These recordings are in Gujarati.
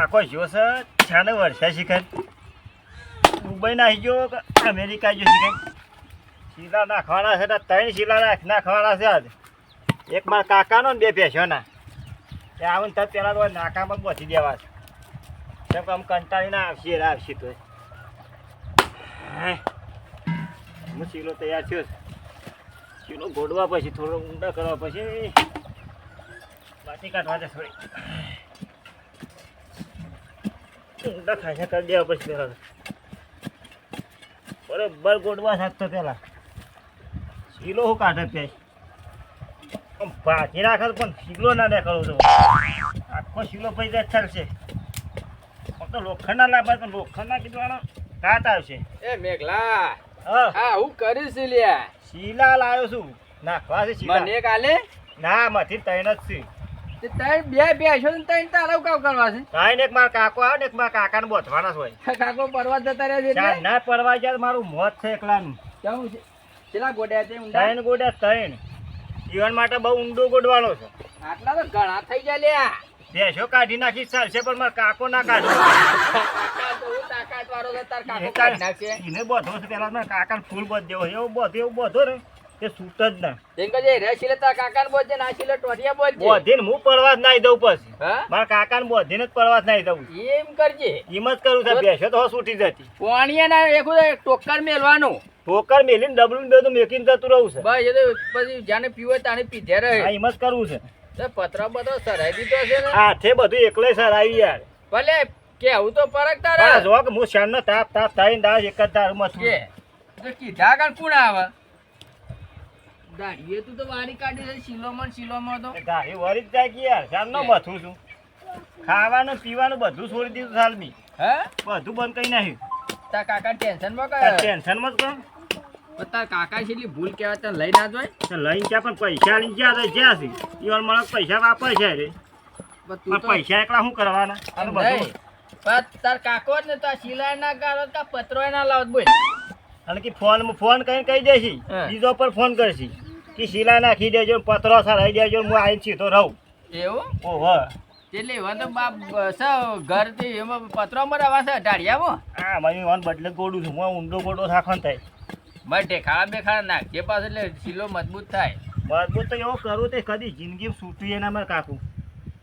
કાકો જો છે છાને વર્ષા શીખે મુંબઈ નાખી ગયો કે અમેરિકા ગયો શીખે શીલા નાખવાના છે ત્રણ શીલા નાખવાના છે આજ એક મારા કાકાનો ને બે ભેંસોના ત્યાં આવીને તરત પહેલાં તો નાકામાં પહોંચી દેવા છે કેમ કે આમ કંટાળીને આવશે તો હું શીલો તૈયાર થયો છે શીલો ગોડવા પછી થોડો ઊંડા કરવા પછી બાટી કાઢવા છે થોડી ઊંડા ખાસા કરી દેવા પછી પહેલાં બરાબર ગોડવા શકતો પહેલાં શીલો હું કાઢે પ્યાય ભાજી નાખે પણ શીલો ના દેખાડો તો આખો શીલો પૈસા ચાલશે તો લોખંડના લાભા તો લોખંડના કીધું કાટ આવશે એ મેઘલા હા હું કરીશ લ્યા શીલા લાવ્યો છું નાખવા છે શીલા મને કાલે ના માંથી ત્રણ જ છે તે ત્રણ બે બેસો ને ત્રણ તારા કામ કરવા છે કાંઈ ને એક મારા કાકો આવે ને એક મારા કાકાને બોધવાના જ હોય કાકો પરવા જતા રહ્યા છે એટલે ના પરવા જાય મારું મોત છે એકલાનું કેવું છે કેટલા ગોડ્યા છે ઊંડા ત્રણ ગોડા ત્રણ જીવન માટે બહુ ઊંડો ગોડવાનો છે આટલા તો ઘણા થઈ ગયા લ્યા ભેંસો કાઢી નાખી ચાલશે પણ મારા કાકો ના કાઢો કાકા તો હું તાકાત વાળો છે તાર કાકો કાઢી નાખશે એને બોધવો છે પેલા મારા કાકાને ફૂલ બોધ દેવો એવું બોધો ને તે સૂટ જ ના જેમ કે જે રેશીલે તાર કાકાને બોલજે નાશીલે ટોટિયા બોલજે બોધીને હું પરવાસ નાઈ દઉં પછી હા મારા કાકાને બોધીને જ પરવાસ નાઈ દઉં એમ કરજે એમ જ કરું છે ભેંસો તો છૂટી જતી પોણીએ ના એકું ટોકર મેલવાનું ઠોકર મેલીને ડબલું બે તો મેકીને જતું રહું છે બસ એ તો પછી જાને પીવે તાને પીધે રહે હા એમ જ કરવું છે પતરા બધો સરાઈ દીધો છે ને હાથે બધું એકલે સર આવી યાર ભલે કેવું તો પરક હા તારે જો કે હું શાનનો તાપ થઈને દાળ એક જ દાળમાં છું કે તો કીધા કાન કોણ આવે દાડીએ તું તો વારી કાઢી છે શીલોમાં તો ગાડી વળી જ જાય કે યાર શાનનો મથું છું ખાવાનું પીવાનું બધું છોડી દીધું સાલમી હે બધું બંધ કરી નાખ્યું તાર કાકા ટેન્શનમાં કે ટેન્શનમાં જ કહું પણ તાર કાકા છેલ્લી ભૂલ કહેવાય તને લઈ ના જોય તો લઈને ક્યાં પણ પૈસા લઈને ક્યાં જ્યાં છે ઈવન મને પૈસા વાપરે છે રે પણ પણ પૈસા એકલા શું કરવાના આ તો બધું પણ તાર કાકો જ ને તાર સિલાય ના ગાળો કા પત્રો ના લાવત બોલ અને કે ફોન કરીને કહી દેશી હા. બીજો પર ફોન કરશી કે શીલા નાખી દેજો પતરો સરાઈ દેજો હું આવીને સીધો રહું એવું ઓહો એટલે એવા તો બાપ ઘરથી એમાં પત્રો મરાવા છે ઢાળિયામાં હા મને વન બદલે ગોડું છું હું ઊંડો ગોડો થાખણ થાય બસ ઢેખાડા બેખાડા નાખજે પાછું એટલે શીલો મજબૂત થાય મજબૂત તો એવો કરું તે કદી જિંદગી છૂટવી એના મારે કાકું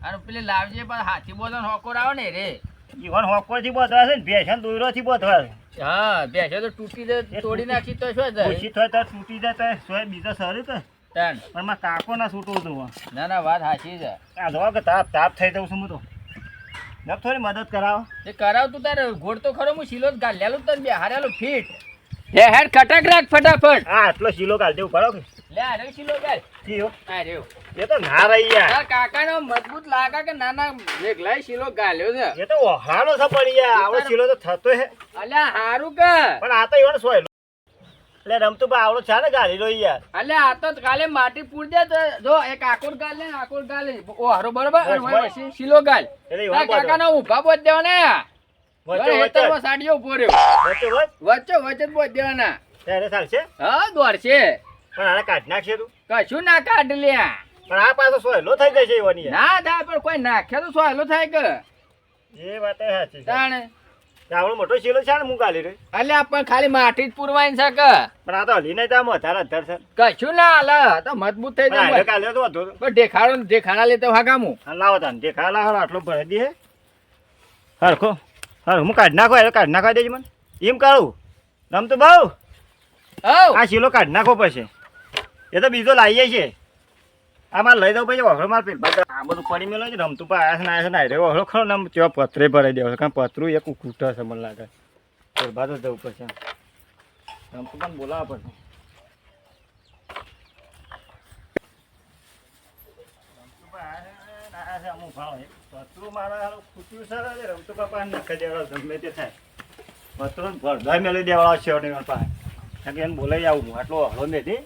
અને પેલી લાવજે પણ હાથી બોધન હોકોર આવે ને રે ઈવન હોકોરથી બોધવા છે ને ભેંસન દોયરોથી બોધવા છે હા બેસે તો તૂટી જાય તોડી નાખી તો શું જાય ઓછી થાય તો તૂટી જાય તો સોય બીજો સરું કે તાન પણ મારા કાકો ના છૂટવું હતું ના ના વાત સાચી છે આ જો કે તાપ થઈ જવું છું હું તો જબ થોડી મદદ કરાવો એ કરાવ તું તારે ઘોડ તો ખરો હું શીલો જ ગાલેલું તને બે હારેલું ફીટ લે હેડ ખટક રાખ ફટાફટ હા આટલો શીલો ગાલ દેવું પડો કે લે હારે શીલો ગાલ થયો આ રહ્યો એ તો ના રહી યાર તાર કાકાનો મજબૂત લાગે કે નાના મેઘલાય શીલો ગાલ્યો છે એ તો ઓહાનો છે પણ યાર આવડો શીલો તો થતો હે અલ્યા હારું કે પણ આ તો ઈવન સોય એટલે રમતું ભાઈ આવડો છે ને ગાલી લો યાર અલ્યા આ તો કાલે માટી પૂર દે તો જો એક આકોર ગાલ ને આકોર ગાલ ને ઓ હારો બરોબર અને હોય પછી શીલો ગાલ એટલે તાર કાકાનો ઊભા બોધ દેવાના હેતરમાં સાડીઓ ઉભો રહ્યો વચ્ચે વચ્ચે જ બોધ દેવાના ત્યારે ચાલશે હા દોર છે પણ આને કાઢી નાખશે તું કશું ના કાઢ લ્યા પણ આ પાછો સોયલો થઈ જશે ઈવન યાર ના થાય પણ કોઈ નાખે તો સહેલો થાય કે એ વાત એ સાચી છે તાણે આવડો મોટો શીલો છે ને હું ગાલી રહ્યો અલ્યા પણ ખાલી માટી જ પુરવાઈ છે કે પણ આ તો હલી નહીં જામ વધારે અધર છે કશું ના હાલે તો મજબૂત થઈ પણ જાય કાલે તો વધુ પણ ઢેખાડા લેતો હાગામું લાવો તાન દેખા લાવો આટલો ભરી દે હરખો હું કાઢી નાખો એટલે કાઢી નાખવા દેજો મને એમ કરું રમતું બહુ હવ આ શીલો કાઢી નાખો પછી એ તો બીજો લાવીએ છે આ મારે લઈ દઉં પછી વખરો મારે પેલા આ બધું પડી મેલો છે રમતું પણ આયા છે ને રે વખરો ખરો ને આમ તેવા પતરે ભરાઈ દેવો છે કારણ પતરું એક ખૂટા છે મને લાગે પેલા તો જવું પછી રમતું પણ બોલાવવા પડશે અમુક ભાવ પતરું મારા ખૂટ્યું છે રમતું પાપા નાખી દેવાળો ગમે તે થાય પતરું ભરધાઈ મેળવી દેવાળો છે મારા પાસે કારણ કે એને બોલાવી આવું હું આટલો હળો મેથી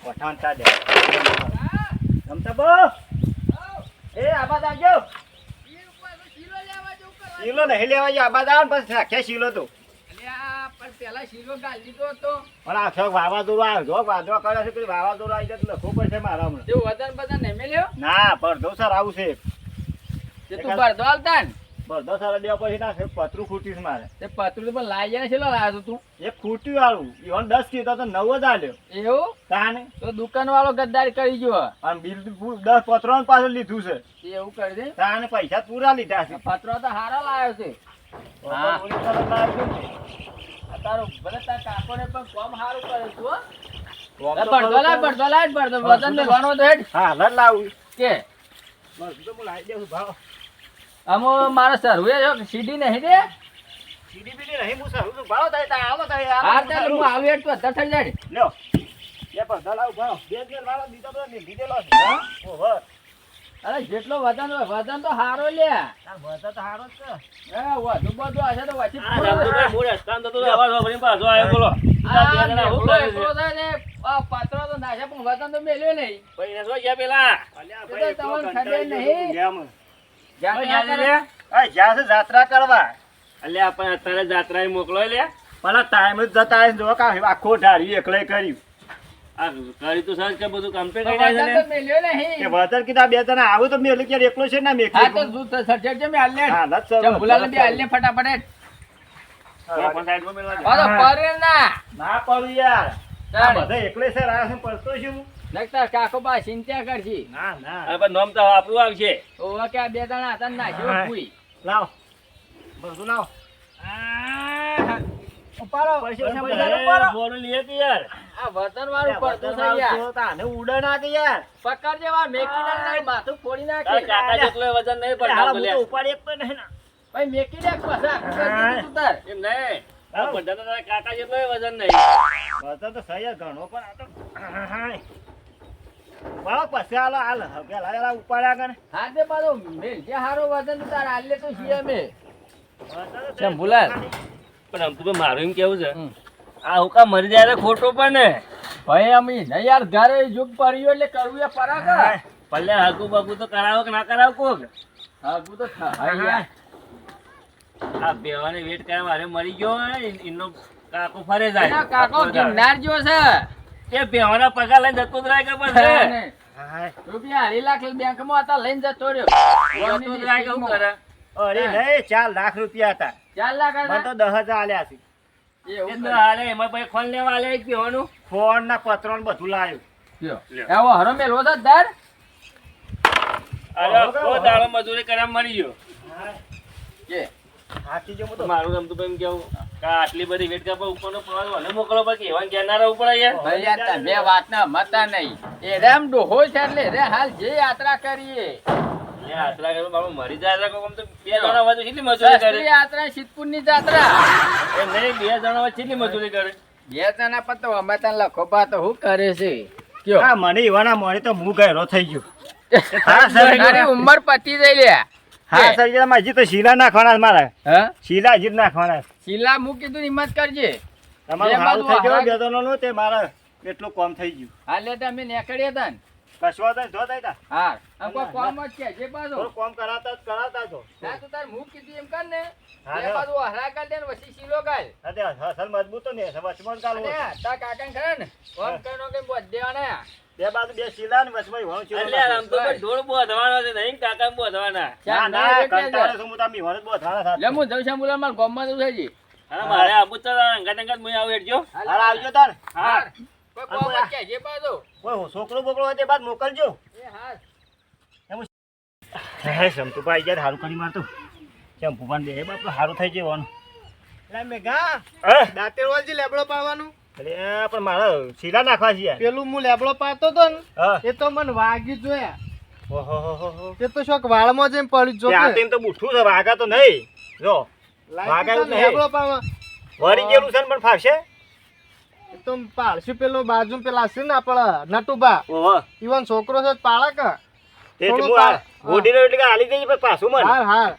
પઠાણ ચા દે રમતા બો એ આબાદ આવજો શીલો નહીં લેવા જો આબાદ આવે ને પછી રાખ્યા શીલો તો પણ પેલા શીલો ગાલી દીધો હતો પણ આ છોક વાવાઝોડું આવ્યો વાંધો કરે છે પેલી વાવાઝોડું આવી જાય તો લખવું પડશે મારા હમણાં તે વજન બજન નહીં મેલ્યો ના પડધો સર આવું છે તે તું ભરદો હાલતા ને બધા સારા દેવા પછી ના પતરું ખૂટીશ મારે તે પતરું તો પણ લાઈ જાય ને છેલ્લો લાવ્યો તું એક ખૂટ્યું વાળું ઈવન 10 કીધો તો 9 જ આલ્યો એવું તાને તો દુકાન વાળો ગદ્દારી કરી ગયો અને બિલ 10 પતરાનું પાછળ લીધું છે એવું કરી દે તાને પૈસા પૂરા લીધા છે પતરો તો હારા લાવ્યો છે હા. ઓલી તરફ લાવ્યો છે. આ તારો ભલે તાર કાકોને પણ કામ સારું કરે તું હો. કોમ એ તો પડતો કરું લાય છું. પડતો લાય પડતો વજન મેળવાનો તો હેડ હા હાલ જ લાવું કે બસ તો હું લાવી દઉં ભાવ અમો મારો સરવે જો સીડી નહીં દે સીડી બીડી નહીં હું સારું છું ભાવ થાય તા આવો થાય હા ચાલ હું આવી હેડ તો અધર થઈ જાય લ્યો એ પણ દલાવ ભાવ બે દિન વાળો દીધો તો લીધેલો છે હા ઓહો અરે જેટલો વજન હોય વજન તો હારો લે તાર વજન તો હારો જ છે એ વધુ બધું હશે તો વચ્ચે આ રામતુભાઈ મૂળ રસ્તામાં જતો તો અવાજ વાપરીને પાછો આવ્યો બોલો. આ બે જણા શું કરે છે? એકલો થાય ને આ પાત્રો તો નાશે પણ વજન તો મેલ્યો નહીં ભાઈ ને શું ગયા પેલા? અલ્યા એ તો ભાઈ એટલો તમને કંટાળી ખબર ગયો નહીં. છું ગેમ. જાતે ભાઈ આ લે. કરે. આ જ્યાં છે જાત્રા કરવા અલ્યા પણ અત્યારે જાત્રાએ મોકલો લે. પણ ટાઈમ જ જતા રહે જો કા આખો ઢાળી એકલે કર્યું આ કરી તું સર્ચ કે બધું કમ્પ્લીટ તો કરી વજન નાખે તો મેલ્યો કે નહીં વતન કીધા બે જણા આવું તો મેં ક્યારે એકલો છે ને મેં હા તો જૂથ સર્જેટ છે મે હાલે હા લત સર ચમ ભૂલાને બે હાલે ફટાફટ હેડ. પણ સાઈડમાં મેળવા દે. પાછો પરે ના ના પડું યાર આ ચાલ બધા એકલે છે રાહ છે પડતો છું હું. નકતા કાકો બા ચિંતા કરજી ના ના હવે પણ નોમ તો આપણું આવશે. ઓવા કે આ બે જણા હતા ને નાખ્યો હા. ભૂઈ લાવ બધું લાવ ઉપાડો પૈસા અરે, બોલું લે કે યાર. આ વતન વાળું પડતું થઈ ગયા તાને ઉડે ના કે યાર પકડ જેવા મેકી નાખે માથું ફોડી તારા નાખે કાકા જેટલો વજન નહીં પણ હાલા નામ હું લે. તો ઉપાડી એક પણ નહીં ના ભાઈ મેકી નાખ પાછા આખું કરી દીધું તું તાર. એમ નહીં. આ બધા તો તારા કાકા જેટલો વજન નહીં. બધા તો સહી જ ઘણો પણ આ તો વાળો પછી હાલો હાલ પેલા પેલા ઉપાડ્યા કને હા તે પાછો મેલ જે હારો વજન તું તાર હાલે તો છીએ અમે બધા તો કેમ ભૂલાય? પણ આમ તો મારું એમ કેવું છે હમ. આ હુકા મરી જાય તો ખોટો પણ ને ભાઈ અમે નહીં યાર ઘરે યુગ પડ્યો એટલે કરવું એ પરાગ પલ્લે હાકુ બાકુ તો કરાવો કે ના કરાવો કોક. હા તું તો થાય યાર. આ બેવાને વેટ કરવા મારે મરી ગયો હોય એનો કાકો ફરે જાય એનો કાકો ગિરનાર જેવો છે એ બેવાના પગાર લઈને જતો જ રહે કે પછી હા રૂપિયા 2.5 લાખ બેંકમાં હતા લઈને જતો રહ્યો જતો જ રહે કે શું કરે? અરે નહીં 4 લાખ રૂપિયા હતા 4 લાખ મને હતા તો 10,000 આલ્યા છે એ એવું તો હાલે એમાં પછી ખોલ લેવા આલે એક બેવાનું. ફોન ના પત્રો ને બધું લાવ્યું લ્યો. આવો હરો મેલો છે દર અરે ઓ દાડો મજૂરી કરવા મરી ગયો. કે હાથી જો તો મારું નામ તો એમ કેવું કે આટલી બધી વેટ કરવા ઉપરનો પ્રવાસ મને મોકલો બાકી એવા ઘેર ના રહેવું પડે યાર. ભાઈ યાર તમે વાતના મતા નહીં એ રેમ ડોહો છે એટલે રે હાલ જે યાત્રા કરીએ લે આટલા કરવા બાબા મરી જાય તો આમ તો બે જણા વચ્ચે કેટલી મજૂરી શાસ્ત્રી કરે યાત્રા સિદ્ધપુરની જાત્રા એમ નહીં બે જણા વચ્ચે કેટલી મજૂરી કરે. બે જણા પર તો અમે તને લખો બા તો શું કરે છે કયો હા મને ઈવાના મળે તો હું ગયેલો થઈ ગયો હા સર તારી ઉંમર પતી જઈ લે હા સર હજી તો શીલા નાખવાના છે મારે હા શીલા હજી જ નાખવાના છે. શીલા મૂકી તું હિંમત કરજે તમારું બે હારું બાજુ થઈ ગયું હારા- બેદોનોનું તે મારે એટલું કોમ થઈ ગયું હાલે તો અમે નીકળીએ તા ને. કશો તો જો થાય તા હા આમ કોઈ કોમ જ છે જે બાજુ થોડું કોમ કરાતા જો ના તું તાર મું કીધું એમ કર ને હા, બે હા. બાજુ હરા કાઢ દે ને પછી શીલો કાઢ અરે અસલ મજબૂત તો ને વચમાં જ ગાલવો અને તાર કાકાને ખરા ને કોમ કરનો કે બોધ દેવાના બે બાજુ બે શીલા ને વચમાં ઈવાનો ચીલો એટલે આમ તો ભાઈ ઢોળ બોધવાનો છે નહીં કાકા બોધવાના. ના ના કંટાળે છું હું તમે ઈવાનો જ બહુ થાળા લે હું જઉં છું બોલા માર ગામમાં જઉં છે જી હા મારે આબુ તો અંગાત અંગાત મુઈ આવું હેડજો. હાલ આવજો તાર હા કોઈ કોમ જ કે જે બાજુ કોઈ છોકરો બોકરો હોય તે બાદ મોકલજો એ હા હે શંતુભાઈ યાર હારું કરી મારતું શંપુભાન બે બાપ હારું થઈ જવાનું એટલે મેઘા હે દાંતેવાલજી લેબડો પાડવાનું અરે પણ મારે શીલા નાખવા છે યાર પેલું હું લેબડો પાડતો તો ને હા એ તો મને વાગી જોયા ઓહો હો હો હો તે તો શોક વાળમાં જઈને પડ્યું જો ત્યાં તેમ તો બુઠ્ઠું છે વાગા તો નહીં જો વાગાયું નહીં. લેબડો પાડવા વળી ગયેલું છે ને પણ ફાવશે એ તો પાડશું પેલો બાજુ પેલા છે ને આપડા નટુબા ઓહો ઈવન છોકરો છે પાળા કા તે થોડું હું આ હા. ગોડીનો એટલે કે હાલી દેજે પણ પાછું મન હાર હાર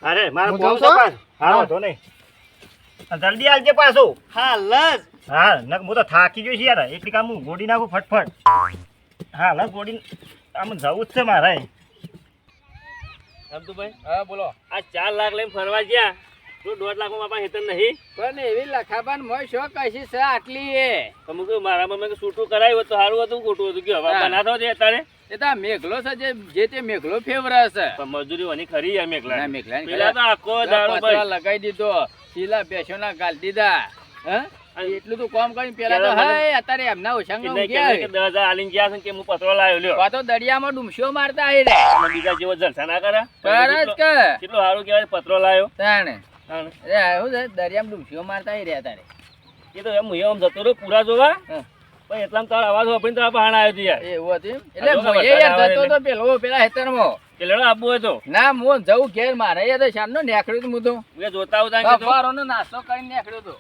અરે મારે હું કોમ જાઉં છે છું? પાછું હા હા. વાંધો નહીં આ જલ્દી આવજે પાછું હા લસ હા નક હું તો થાકી ગયો છું યાર એટલી કામ હું ગોડી નાખું ફટફટ હા લસ ગોડી આમ જવું જ છે મારે આમ તો ભાઈ હા બોલો આ 4 લાખ લઈને ફરવા ગયા તું 1.5 લાખમાં બાપા હેતર નહીં પણ એવી લખાબાન મોય શોખ કશી છે આટલી એ તો મું કહ્યું મારા મમ્મી છૂટું કરાયું હોત તો સારું હતું ખોટું હતું કે હવે હા. બનાતો છે અત્યારે એ તો આ મેઘલો છે જે તે મેઘલો ફેવરે છે પણ મજૂરી વાની ખરી યાર મેઘલા ના, મેઘલાની પેલા તો આખો દાડો પતરા ભાઈ લગાઈ દીધો શીલા બેસોના ગાલ દીધા હે અને એટલું તો કામ કરીને પેલા તો પેલા મને- હાય અત્યારે એમના ઓછાંગા એને ઊંઘ્યા કે 10,000 આલીને ગયા છે ને કે હું પતરો લાવ્યો લ્યો આ તો દરિયામાં ડૂમશીઓ મારતા આવી રે અને બીજા જેવો જલસા ના કરે કરે જ કે કેટલું સારું કહેવાય પતરો લાવ્યો તાણે તાણે. અરે શું છે દરિયામાં ડૂમશીઓ મારતા આવી રહ્યા તારે એ તો એમ હું જતો રહ્યો પૂરા જોવા હા. પણ એટલામાં તારો અવાજ વાપરીને તારા બહાર આવ્યો હતો યાર એવું હતું એમ? એટલે આ તો મોયે વરસાદ યાર આવે જતો એટલે. તો પેલા હેતરમાં કે લેડો આપવો હોય તો ના હું જવું ઘેર મારે યાર શામનો નેકળ્યું તું હું તો મેં જોતા આવતા કીધું સવારનો નાસ્તો કરીને નેકળ્યો તો